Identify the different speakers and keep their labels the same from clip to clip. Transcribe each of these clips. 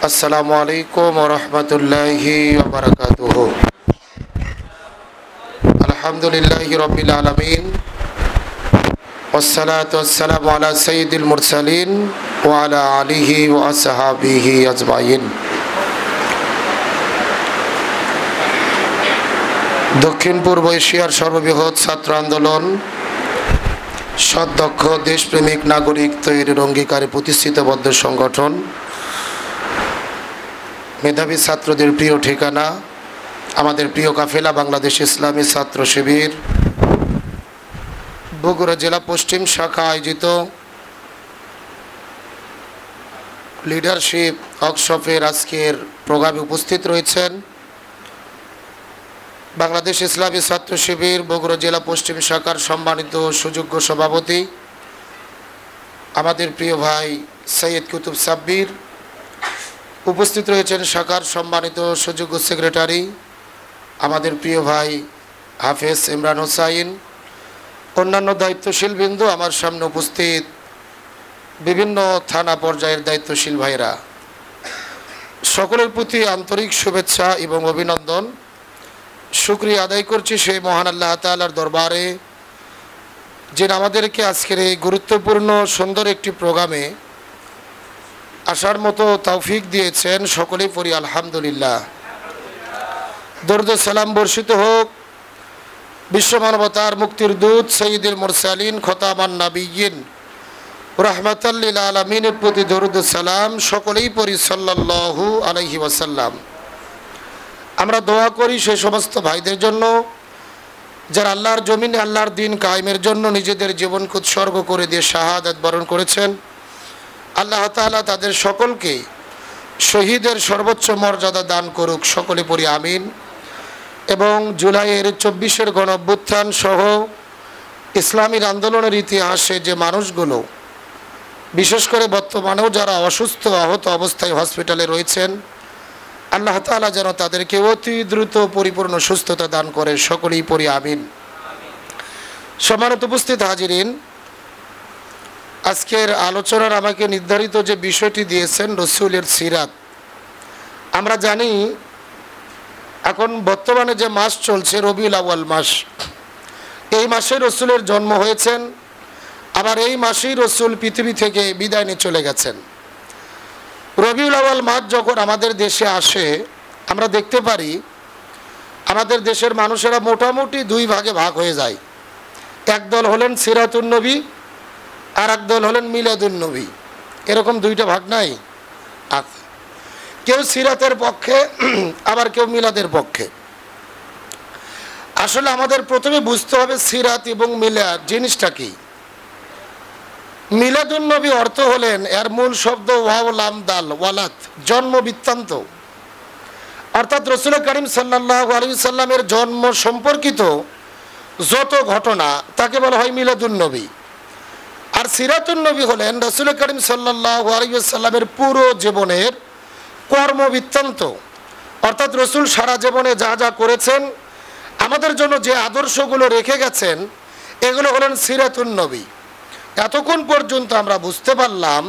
Speaker 1: আসসালামু আলাইকুম ওয়া রাহমাতুল্লাহি ওয়া বারাকাতুহু। আলহামদুলিল্লাহি রাব্বিল আলামিন ওয়াসসালাতু ওয়াসসালামু আলা সাইয়্যিদিল মুরসালিন ওয়া আলা আলিহি ওয়া আসহাবিহি আজমাইন। দক্ষিণ পূর্ব এশিয়ার সর্ববৃহৎ ছাত্র আন্দোলন সদক্ষ দেশপ্রেমিক নাগরিক তৈরির অঙ্গীকারে প্রতিষ্ঠিতবদ্ধ সংগঠন, মেধাবী ছাত্রদের প্রিয় ঠিকানা, আমাদের প্রিয় কাফেলা বাংলাদেশ ইসলামী ছাত্র শিবির বগুড়া জেলা পশ্চিম শাখা আয়োজিত লিডারশিপ ওয়ার্কশপের আজকের প্রোগ্রামে উপস্থিত রয়েছেন বাংলাদেশ ইসলামী ছাত্র শিবির বগুড়া জেলা পশ্চিম শাখার সম্মানিত সুযোগ্য সভাপতি আমাদের প্রিয় ভাই সৈয়দ কুতুব সাব্বির। উপস্থিত রয়েছেন শাখার সম্মানিত সুযোগ্য সেক্রেটারি আমাদের প্রিয় ভাই হাফেজ ইমরান হোসাইন, অন্যান্য দায়িত্বশীল বিন্দু, আমার সামনে উপস্থিত বিভিন্ন থানা পর্যায়ের দায়িত্বশীল ভাইরা, সকলের প্রতি আন্তরিক শুভেচ্ছা এবং অভিনন্দন। শুকরিয়া আদায় করছি সেই মহান আল্লাহ তাআলার দরবারে যিনি আমাদেরকে আজকের এই গুরুত্বপূর্ণ সুন্দর একটি প্রোগ্রামে আসার মতো তৌফিক দিয়েছেন। সকলেই পড়ি আলহামদুলিল্লাহ। দরুদ সালাম বর্ষিত হোক বিশ্ব মানবতার মুক্তির দূত সাইয়্যিদুল মুরসালিন খতামান নাবিয়্যিন রাহমাতাল লিল আলামিনের প্রতি দরুদ সালাম সকলেই পড়ি সাল্লাল্লাহু আলাইহি ওয়াসাল্লাম। আমরা দোয়া করি সেই সমস্ত ভাইদের জন্য যারা আল্লাহর জমিনে আল্লাহর দিন কায়েমের জন্য নিজেদের জীবনকে উৎসর্গ করে দিয়ে শাহাদাত বরণ করেছেন। আল্লাহ তাআলা তাদের সকলকে শহীদের সর্বোচ্চ মর্যাদা দান করুক, সকলে পড়ি আমিন। এবং জুলাইয়ের 24 গণ অভ্যুত্থান সহ ইসলামীর আন্দোলনের ইতিহাসে যে মানুষগুলো বিশেষ করে বর্তমানেও যারা অসুস্থ আহত অবস্থায় হসপিটালে রয়েছেন, আল্লাহ তাআলা যেন তাদেরকে অতি দ্রুত পরিপূর্ণ সুস্থতা দান করে, সকলেই পড়ি আমিন। সম্মানিত উপস্থিত হাজিরিন, আজকের আলোচনার আমাকে নির্ধারিত যে বিষয়টি দিয়েছেন রসুলের সিরাত। আমরা জানি এখন বর্তমানে যে মাস চলছে রবিউল আউয়াল মাস, এই মাসে রসুলের জন্ম হয়েছেন, আবার এই মাসেই রসুল পৃথিবী থেকে বিদায় নিয়ে চলে গেছেন। রবিউল আউয়াল মাস যখন আমাদের দেশে আসে আমরা দেখতে পারি আমাদের দেশের মানুষেরা মোটামুটি দুই ভাগে ভাগ হয়ে যায়। একদল হলেন সিরাতুন নবী, আর একদল হলেন মিলাদুন নবী। এরকম দুইটা ভাগ নাই? আছে। কেউ সিরাতের পক্ষে, আবার কেউ মিলাদের পক্ষে। আসলে আমাদের প্রথমে বুঝতে হবে সিরাত এবং মিলাদ জিনিসটা কি। মিলাদুন নবী অর্থ হলেন, এর মূল শব্দ ওয়াও লাম দাল ওয়ালাদ, জন্ম বৃত্তান্ত, অর্থাৎ রাসূল করিম সাল্লাল্লাহু আলাইহি সাল্লামের জন্ম সম্পর্কিত যত ঘটনা তাকে বলা হয় মিলাদুন নবী। আর সিরাতুন নবী হলেন রাসূল করিম সাল্লাল্লাহু আলাইহি সাল্লামের পুরো জীবনের কর্মবৃত্তান্ত, অর্থাৎ রসুল সারা জীবনে যা যা করেছেন, আমাদের জন্য যে আদর্শগুলো রেখে গেছেন, এগুলো হলেন সিরাতুন নবী। এতক্ষণ পর্যন্ত আমরা বুঝতে পারলাম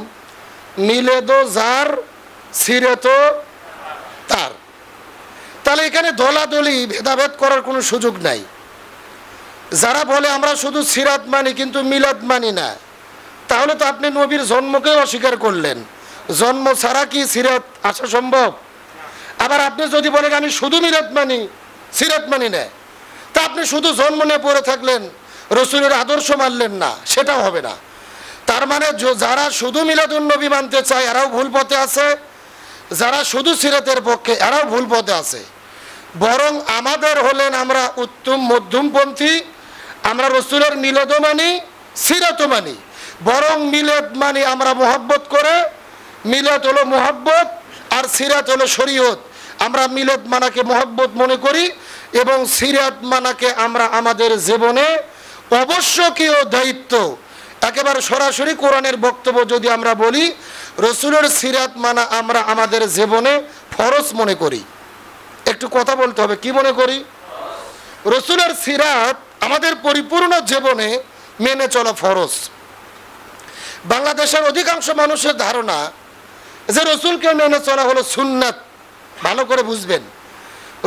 Speaker 1: মিলাদও যার, সিরাতও তার। তাহলে এখানে দলাদলি ভেদাভেদ করার কোনো সুযোগ নাই। যারা বলে আমরা শুধু সিরাত মানি কিন্তু মিলাদ মানি না, তাহলে তো আপনি নবীর জন্মকেও অস্বীকার করলেন। জন্ম ছাড়া কি সিরাত আসা সম্ভব? আবার আপনি যদি বলেন আমি শুধু মিলাদ মানি সিরাত মানি না, তা আপনি শুধু জন্ম নিয়ে পড়ে থাকলেন, রসুলের আদর্শ মানলেন না, সেটাও হবে না। তার মানে যারা শুধু মিলাদুন নবী মানতে চায় এরাও ভুল পথে আছে, যারা শুধু সিরাতের পক্ষে এরাও ভুল পথে আছে। বরং আমাদের হলেন আমরা উত্তম মধ্যমপন্থী, আমরা রসুলের মিলাদও মানি সিরাতও মানি। বরং মিলাদ মানি আমরা মোহাব্বত করে, মিলাদ হলো মোহাব্বত আর সিরাত হলো শরীয়ত। আমরা মিলাদ মানাকে মোহাব্বত মনে করি এবং সিরাত মানাকে আমরা আমাদের জীবনে অবশ্যকীয় দায়িত্ব, একেবারে সরাসরি কোরআনের বক্তব্য যদি আমরা বলি, রসুলের সিরাত মানা আমরা আমাদের জীবনে ফরজ মনে করি। একটু কথা বলতে হবে, কি মনে করি? রসুলের সিরাত আমাদের পরিপূর্ণ জীবনে মেনে চলা ফরজ। বাংলাদেশের অধিকাংশ মানুষের ধারণা যে রসুলকে মেনে চলা হলো সুন্নাত। ভালো করে বুঝবেন,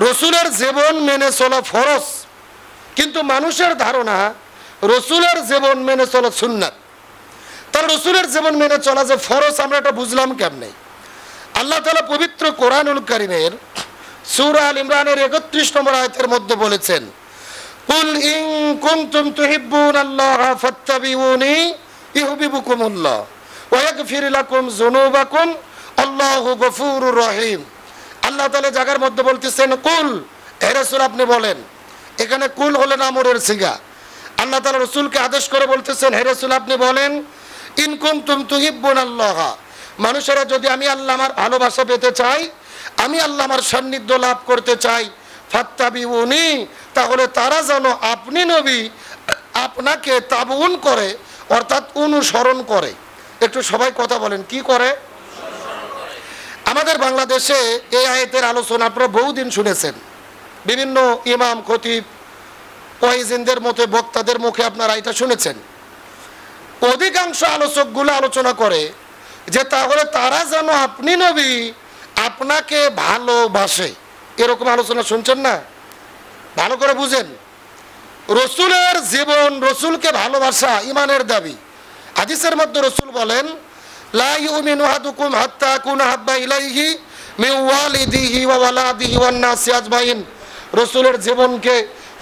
Speaker 1: রসুলের জীবন মেনে চলা ফরজ, কিন্তু মানুষের ধারণা রসুলের জীবন মেনে চলা সুন্নাত। তার রসুলের জীবন মেনে চলা যে ফরজ, আমরা এটা বুঝলাম কেমনে? আল্লাহ তাআলা পবিত্র কোরআনুল কারীমের সূরা আল ইমরানের ৩১ নম্বর আয়াতের মধ্যে বলেছেন, কুল ইন কুনতুম তুহিব্বুনাল্লাহা ফাত্তাবিউনি ইউহিব্বুকুমুল্লাহ ওয়া ইয়াগফির লাকুম যুনুবাকুম আল্লাহু গফুরুর রহিম। আল্লাহ তাআলা জায়গার মধ্যে বলতেছেন কুল, হে রাসূল আপনি বলেন। এখানে কুল হলেন আমরের সিগা। আল্লাহ তাআলা রাসূলকে আদেশ করে বলতেছেন, হে রাসূল আপনি বলেন, ইন কুনতুম তুহিব্বুনাল্লাহা, মানুষেরা যদি আমি আল্লাহ আমার ভালোবাসা পেতে চাই, আমি আল্লাহ আমার সান্নিধ্য লাভ করতে চাই, ফাত্তাবিউনি, তাহলে তারা যেন আপনি নবী আপনাকে তাবউন করে, অর্থাৎ অনুসরণ করে। একটু সবাই কথা বলেন, কি করে? আমাদের বাংলাদেশে এই আয়াতের আলোচনা আপনারা বহুদিন শুনেছেন, বিভিন্ন ইমাম খতিব ওয়াইজিনদের মতে বক্তাদের মুখে আপনারা এটা শুনেছেন। অধিকাংশ আলোচকগুলো আলোচনা করে যে তাহলে তারা যেন আপনি নবী আপনাকে ভালোবাসে, এরকম আলোচনা শুনছেন না? ভালো করে বুঝেন, রসুলের জীবন, রসুলকে ভালোবাসা ইমানের দাবি। হাদিসের মধ্যে রসুল বলেন, লা ইউমিনু আহাদুকুম হাত্তা আকুনা হাব্বা ইলাইহি মিন ওয়ালিদিহি ওয়া ওয়ালাদিহি ওয়ান নাসি আজমাইন।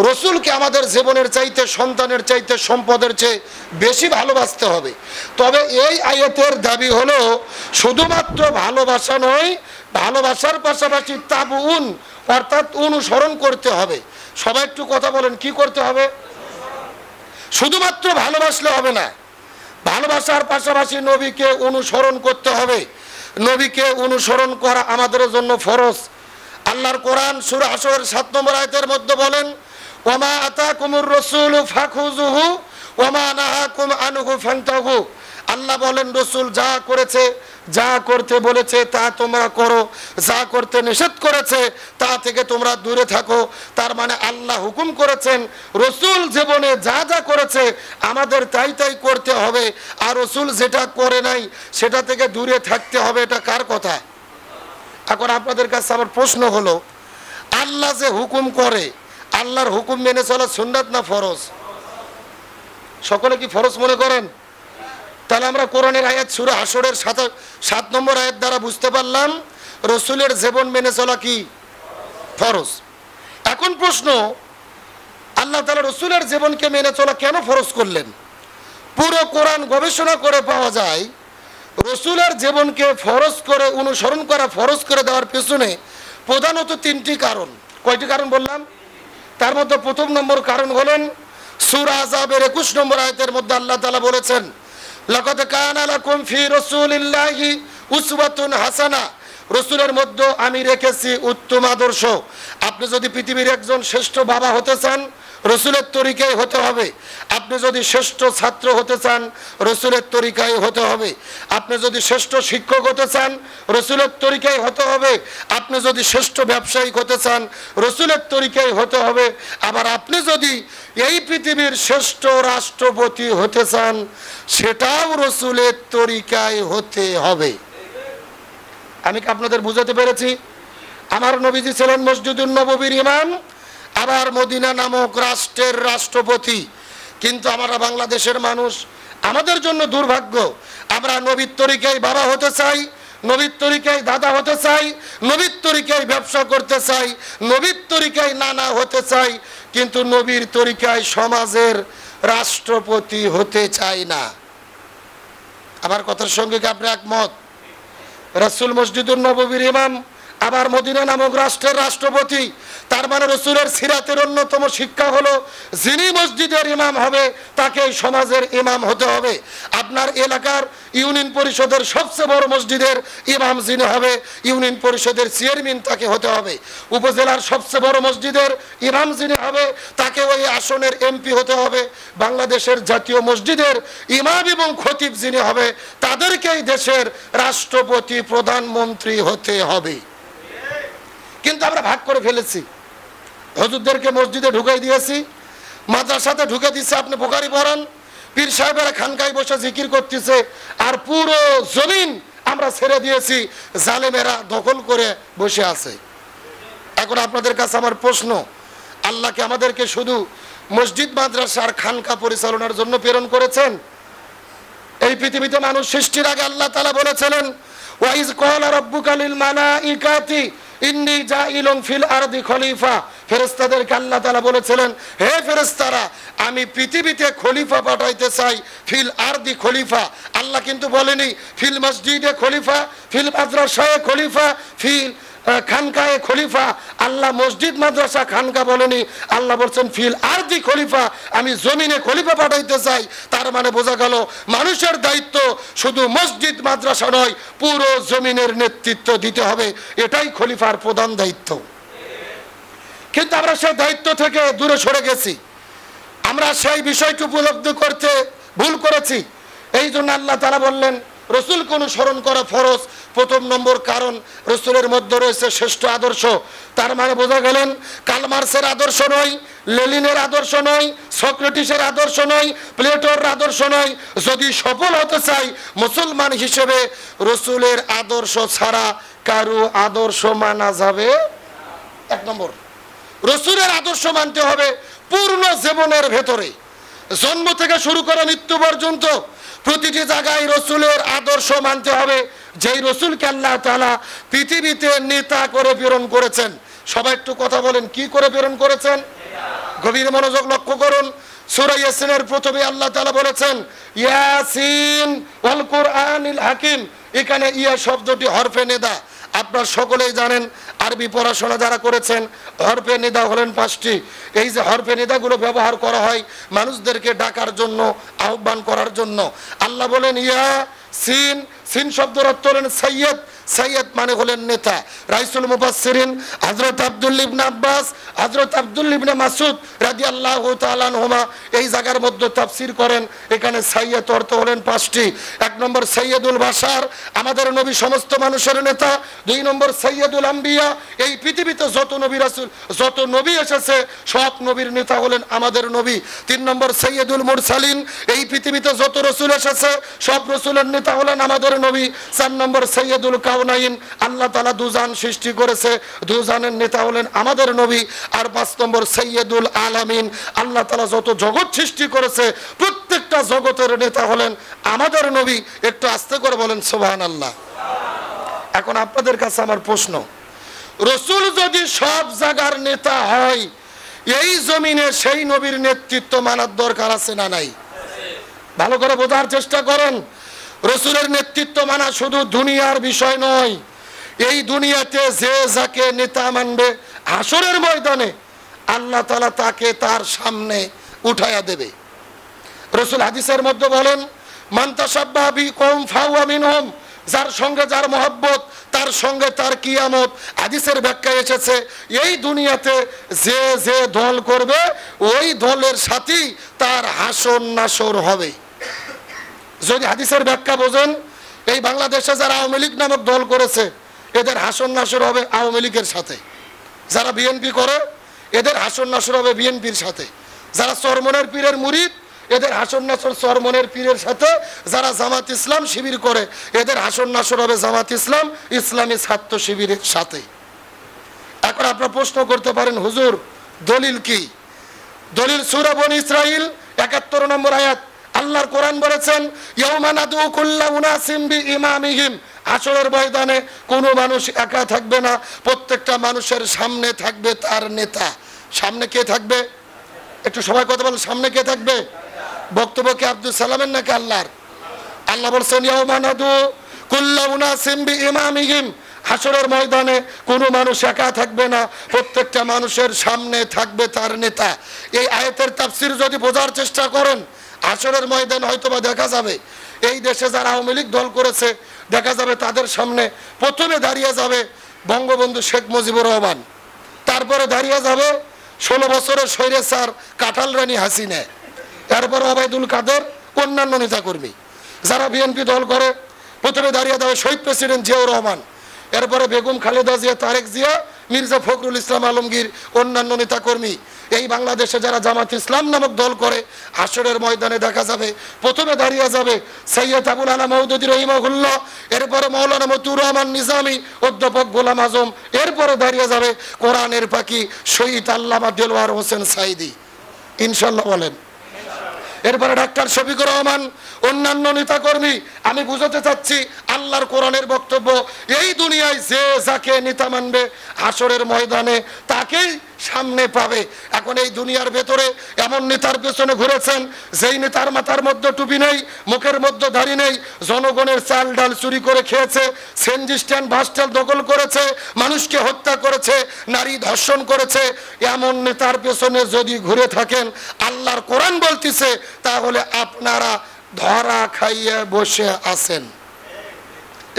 Speaker 1: রসুলকে আমাদের জীবনের চাইতে, সন্তানের চাইতে, সম্পদের চেয়ে বেশি ভালোবাসতে হবে। তবে এই আয়াতের দাবি হলো শুধুমাত্র ভালোবাসা নয়, ভালোবাসার পাশাপাশি তাবউন, অর্থাৎ অনুসরণ করতে হবে। সবাই একটু কথা বলেন, কি করতে হবে? শুধুমাত্র ভালোবাসলে হবে না, ভালোবাসার পাশাপাশি নবীকে অনুসরণ করতে হবে। নবীকে অনুসরণ করা আমাদের জন্য ফরজ। আল্লাহর কোরআন সূরা হাশরের ৭ নম্বর আয়াতের মধ্যে বলেন, ওয়ামা আতাকুমুর রাসূলু ফাখুযুহু ওয়ামা নাহাকুম আনহু ফান্তাহু। আল্লাহ বলেন, রসুল যা করেছে, যা করতে বলেছে তা তোমরা করো, যা করতে নিষেধ করেছে তা থেকে তোমরা দূরে থাকো। তার মানে আল্লাহ হুকুম করেছেন, রসুল জীবনে যা যা করেছে আমাদের তাই তাই করতে হবে, আর রসুল যেটা করে নাই সেটা থেকে দূরে থাকতে হবে। এটা কার কথা? এখন আপনাদের কাছে আমার প্রশ্ন হলো, আল্লাহ যে হুকুম করে, আল্লাহর হুকুম মেনে চলা সুন্নাত না ফরজ? সকলে কি ফরজ মনে করেন? তাহলে আমরা কোরআনের আয়াত সূরা হাশরের ৭ নম্বর আয়াত দ্বারা বুঝতে পারলাম রসুলের জীবন মেনে চলা কি ফরজ। এখন প্রশ্ন, আল্লাহ তাআলা রসুলের জীবনকে মেনে চলা কেন ফরজ করলেন? পুরো কোরআন গবেষণা করে পাওয়া যায় রসুলের জীবনকে ফরজ করে, অনুসরণ করা ফরজ করে দেওয়ার পেছনে প্রধানত ৩টি কারণ। কয়টি কারণ বললাম? তার মধ্যে প্রথম নম্বর কারণ হলেন সূরা আহজাবের ২১ নম্বর আয়াতের মধ্যে আল্লাহ তাআলা বলেছেন, লাকাদ কানা লাকুম ফি রাসূলিল্লাহি উসওয়াতুন হাসানা, রসুলের মধ্যে আমি রেখেছি উত্তম আদর্শ। আপনি যদি পৃথিবীর একজন শ্রেষ্ঠ বাবা হতে চান, রসুলের তরিকায় হতে হবে। আপনি যদি শ্রেষ্ঠ ছাত্র হতে চান, রসুলের তরিকায় হতে হবে। আপনি যদি শ্রেষ্ঠ শিক্ষক হতে চান, রসুলের তরিকায় হতে হবে। আপনি যদি শ্রেষ্ঠ ব্যবসায়িক হতে চান, রসুলের তরিকায় হতে হবে। আবার আপনি যদি এই পৃথিবীর শ্রেষ্ঠ রাষ্ট্রপতি হতে চান, সেটাও রসুলের তরিকায় হতে হবে। আমি কি আপনাদের বুঝাতে পেরেছি? আমার নবীজি ছিলেন মসজিদুন নববীর ইমাম, আবার মদিনা নামক রাষ্ট্রের রাষ্ট্রপতি। কিন্তু আমরা বাংলাদেশের মানুষ, আমাদের জন্য দুর্ভাগ্য, আমরা নবীর তরিকায় বাবা হতে চাই, নবীর তরিকায় দাদা হতে চাই, নবীর তরিকায় ব্যবসা করতে চাই, নবীর তরিকায় নানা হতে চাই, কিন্তু নবীর তরিকায় সমাজের রাষ্ট্রপতি হতে চাই না। আমার কথার সঙ্গে কি আপনি একমত? রাসূল মসজিদুন নববীর ইমাম, আবার মদিনা নামক রাষ্ট্রের রাষ্ট্রপতি। তার মানে রসুলের সিরাতের অন্যতম শিক্ষা হলো, যিনি মসজিদের ইমাম হবে তাকে সমাজের ইমাম হতে হবে। আপনার এলাকার ইউনিয়ন পরিষদের সবচেয়ে বড় মসজিদের ইমাম যিনি হবে, ইউনিয়ন পরিষদের চেয়ারম্যান তাকে হতে হবে। উপজেলার সবচেয়ে বড় মসজিদের ইমাম যিনি হবে তাকে ওই আসনের এমপি হতে হবে। বাংলাদেশের জাতীয় মসজিদের ইমাম এবং খতিব যিনি হবে তাদেরকেই দেশের রাষ্ট্রপতি, প্রধানমন্ত্রী হতে হবে। কিন্তু আমরা ভাগ করে ফেলেছি, হুজুরদেরকে মসজিদে ঢুকাই দিয়েছি, মাদ্রাসাতে ঢুকে দিচ্ছে, আপনি বুখারী পড়ান, পীর সাহেবেরা খানকায় বসে জিকির করতেছে, আর পুরো জমিন আমরা ছেড়ে দিয়েছি, জালেমেরা দখল করে বসে আছে। এখন আপনাদের কাছে আমার প্রশ্ন, আল্লাহকে আমাদেরকে শুধু মসজিদ মাদ্রাসা আর খানকা পরিচালনার জন্য প্রেরণ করেছেন? এই পৃথিবীতে মানুষ সৃষ্টির আগে আল্লাহ তাআলা বলেছিলেন, ওয়াইজ ক্বালা রাব্বুকা লিল মালাইকাতি ইন্নী জাইলুন ফিল আরদি খলিফা। ফেরেশতাদেরকে আল্লাহ তাআলা বলেছিলেন, হে ফেরেশতারা, আমি পৃথিবীতে খলিফা পাঠাইতে চাই, ফিল আরদি খলিফা। আল্লাহ কিন্তু বলেনি ফিল মসজিদে খলিফা, ফিল মাদ্রাসায়ে খলিফা, ফিল খানকায়ে খলিফা। আল্লাহ মসজিদ মাদ্রাসা খানকা বলেনি, আল্লাহ বলছেন ফিল আরদি খলিফা, আমি জমিনে খলিফা পাঠাইতে চাই। তার মানে বোঝা গেল মানুষের দায়িত্ব শুধু মসজিদ মাদ্রাসা নয়, পুরো জমিনের নেতৃত্ব দিতে হবে, এটাই খলিফার প্রধান দায়িত্ব। কিন্তু আমরা সেই দায়িত্ব থেকে দূরে সরে গেছি, আমরা সেই বিষয়টি উপলব্ধি করতে ভুল করেছি। এই জন্য আল্লাহ তাআলা বললেন রসুলকে অনুসরণ করা ফরজ। প্রথম নম্বর কারণ, রসুলের মধ্যে রয়েছে শ্রেষ্ঠ আদর্শ। তার মানে বোঝা গেলেন কার্ল মার্ক্সের আদর্শ নয়, লেনিনের আদর্শ নয়, সক্রেটিসের আদর্শ নয়, প্লেটোর আদর্শ নয়। যদি সফল হতে চাই মুসলমান হিসেবে, রসুলের আদর্শ ছাড়া কারো আদর্শ মানা যাবে। এক নম্বর, রসুলের আদর্শ মানতে হবে পূর্ণ জীবনের ভেতরে, জন্ম থেকে শুরু করে মৃত্যু পর্যন্ত প্রতিটি জায়গায় রসুলের আদর্শ মানতে হবে। যেই রসুলকে আল্লাহ তাআলা পৃথিবীতে নেতা করে প্রেরণ করেছেন। সবাই একটু কথা বলেন, কি করে প্রেরণ করেছেন? গভীর মনোযোগ লক্ষ্য করুন। সূরা ইয়াসিনের প্রথমে আল্লাহ তাআলা বলেছেন ইয়াসিন ওয়াল কুরআনিল হাকিম। এখানে ইয়া শব্দটি হরফে নেদা। আপনারা সকলেই জানেন, আরবি পড়াশোনা যারা করেছেন, হরফে নিদা হলেন 5টি। এই যে হরফে নিদাগুলো ব্যবহার করা হয় মানুষদেরকে ডাকার জন্য, আহ্বান করার জন্য। আল্লাহ বলেন ইয়া সিন, সিন শব্দের অর্থ হলেন সৈয়দ। সৈয়দ মানে হলেন নেতা। রাইসুল মুফাসসিরিন হযরত আব্দুল্লাহ ইবনে আব্বাস, হযরত আব্দুল্লাহ ইবনে মাসউদ রাদিয়াল্লাহু তাআলা আনহুমা এই জায়গার মধ্যে তাফসীর করেন, এখানে সৈয়দ অর্থ হলেন 5টি। এক নম্বর সৈয়দুল বাশার, আমাদের নবী সমস্ত মানুষের নেতা। 2 নম্বর সৈয়দুল আম্বিয়া, এই পৃথিবীতে যত নবী রাসূল, যত নবী এসেছে সব নবীর নেতা হলেন আমাদের নবী। 3 নম্বর সৈয়দুল মুরসালিন, এই পৃথিবীতে যত রাসূল এসেছে সব রাসূলের নেতা হলেন আমাদের নবী। 4 নম্বর সৈয়দুল কাউনাইন, আল্লাহ তাআলা দুজান সৃষ্টি করেছে, দুজানের নেতা হলেন আমাদের নবী। আর 5 নম্বর সৈয়দুল আলামিন, আল্লাহ তাআলা যত জগৎ সৃষ্টি করেছে প্রত্যেকটা জগতের নেতা হলেন আমাদের নবী। একটু আস্তে করে বলেন সুবহানাল্লাহ। এখন আপনাদের কাছে আমার প্রশ্ন, রসুল যদি সব জায়গার নেতা হয়, এই জমিনে সেই নবীর নেতৃত্ব মানার দরকার আছে না নাই? ভালো করে বোঝার চেষ্টা করেন। রসুলের নেতৃত্ব মানা শুধু দুনিয়ার বিষয় নয়। এই দুনিয়াতে যে যাকে নেতা মানবে, হাসরের ময়দানে আল্লাহ তাআলা তাকে তার সামনে উঠাইয়া দেবে। রসুল হাদিসের মধ্যে বলেন মান তাশাব্বাহা বিকওম ফাহুয়া মিনহুম, যার সঙ্গে যার মহব্বত তার সঙ্গে তার কিয়ামত। হাদিসের ব্যাখ্যায় এসেছে এই দুনিয়াতে যে যে দল করবে ওই দলের সাথেই তার হাসর নাসর হবে। যদি হাদিসের ব্যাখ্যা বোঝেন, এই বাংলাদেশে যারা আওয়ামী লীগ নামক দল করেছে এদের হাসর নাসর হবে আওয়ামী লীগের সাথে। যারা বিএনপি করে এদের হাসর নাসর হবে বিএনপির সাথে। যারা চরমনের পীরের মুরিদ এদের হাসর নাসর চরমনের পীরের সাথে। যারা জামাত ইসলাম শিবির করে এদের হাসর নাসর হবে জামাত ইসলাম ইসলামী ছাত্র শিবিরের সাথে। এখন আপনারা প্রশ্ন করতে পারেন হুজুর দলিল কি? দলিল সূরা বনী ইসরাইল 71 নম্বর আয়াত। আল্লাহর কোরআন বলেছেন ইয়াউমা নাদউ কুল্লা উনাসিম বিইমামিহিম, হাসরের ময়দানে কোনো মানুষ একা থাকবে না, প্রত্যেকটা মানুষের সামনে থাকবে তার নেতা। সামনে কে থাকবে? একটু সবাই কথা বলেন, সামনে কে থাকবে? বক্তব্য কি আব্দুল সালামের নাকি আল্লাহর? আল্লাহ বলছেন ইয়াউমা নাদউ কুল্লা উনাসিম বিইমামিহিম, হাসরের ময়দানে কোনো মানুষ একা থাকবে না, প্রত্যেকটা মানুষের সামনে থাকবে তার নেতা। এই আয়াতের তাফসীর যদি বোঝার চেষ্টা করেন, হাসরের ময়দান হয়তোবা দেখা যাবে এই দেশে যারা আওয়ামী লীগ দল করেছে দেখা যাবে তাদের সামনে প্রথমে দাঁড়িয়ে যাবে বঙ্গবন্ধু শেখ মুজিবুর রহমান, তারপরে দাঁড়িয়ে যাবে 16 বছরের স্বৈরাচার কাঁঠাল রানী হাসিনা, তারপরে ওবায়দুল কাদের, অন্যান্য নেতাকর্মী। যারা বিএনপি দল করে প্রথমে দাঁড়িয়ে যাবে শহীদ প্রেসিডেন্ট জিয়াউর রহমান, এরপরে বেগম খালেদা জিয়া, তারেক জিয়া, মির্জা ফখরুল ইসলাম আলমগীর, অন্যান্য নেতাকর্মী। এই বাংলাদেশে যারা জামাত ইসলাম নামক দল করে, হাসরের ময়দানে দেখা যাবে প্রথমে দাঁড়িয়ে যাবে সৈয়দ আবুল আলা মওদুদী রহিমাহুল্লাহ, এরপরে মৌলানা মতিউর রহমান নিজামী, অধ্যাপক গোলাম আজম, এরপরে দাঁড়িয়ে যাবে কোরআনের পাখি শহীদ আল্লামা দেলোয়ার হোসেন সাঈদী, ইনশাল্লাহ বলেন। এরপরে ডাক্তার শফিকুর রহমান, অন্যান্য নেতাকর্মী। আমি বুঝাতে চাচ্ছি আল্লাহর কোরআনের বক্তব্য, এই দুনিয়ায় যে যাকে নেতা মানবে হাসরের ময়দানে তাকেই সামনে পাবে। এখন এই দুনিয়ার ভেতরে এমন নেতার পেছনে ঘুরেছেন যেই নেতার মাথার মধ্যে টুপি নেই, মুখের মধ্যে দাড়ি নেই, জনগণের চাল ডাল চুরি করে খেয়েছে, সেনজি স্ট্যান্ড বাস স্ট্যান্ড দখল করেছে, মানুষকে হত্যা করেছে, নারী ধর্ষণ করেছে। এমন নেতার পেছনে যদি ঘুরে থাকেন, আল্লাহর কোরআন বলতেছে তাহলে আপনারা ধরা খাইয়ে বসে আছেন।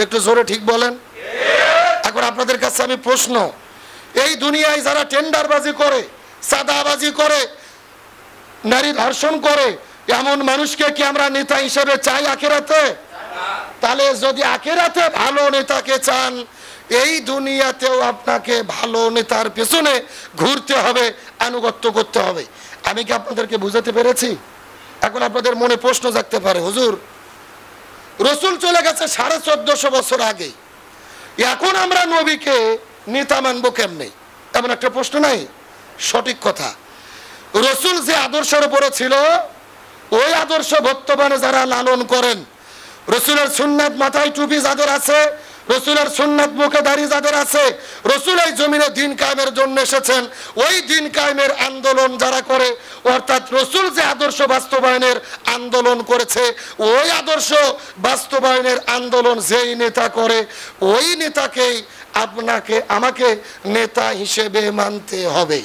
Speaker 1: একটু জোরে ঠিক বলেন। এখন আপনাদের কাছে আমি প্রশ্ন, এই দুনিয়ায় যারা টেন্ডারবাজি করে, চাঁদাবাজি করে, নারী ধর্ষণ করে, এমন মানুষকে কি আমরা নেতা হিসেবে চাই আখিরাতে? তাহলে যদি আখিরাতে ভালো নেতাকে চান, এই দুনিয়াতেও আপনাকে ভালো নেতার পেছনে ঘুরতে হবে, আনুগত্য করতে হবে। আমি কি আপনাদেরকে বুঝাতে পেরেছি? এখন আপনাদের মনে প্রশ্ন জাগতে পারে, হুজুর রসুল চলে গেছে 1450 বছর আগে, এখন আমরা নবীকে নেতা মানবো কেমনে? এমন একটা প্রশ্ন নাই? সঠিক কথা, রসুল যে আদর্শের উপরে ছিল ওই আদর্শ বর্তমানে যারা লালন করেন, রসুলের সুন্নাত মাথায় টুপি যাদের আছে, রসুলের সুন্নাত মুখে দাড়ি যাদের আছে, রসুল এই জমিনে দিন কায়েমের জন্য এসেছেন, ওই দিন কায়েমের আন্দোলন যারা করে, অর্থাৎ রসুল যে আদর্শ বাস্তবায়নের আন্দোলন করেছে, ওই আদর্শ বাস্তবায়নের আন্দোলন যেই নেতা করে, ওই নেতাকেই আপনাকে আমাকে নেতা হিসেবে মানতে হবে।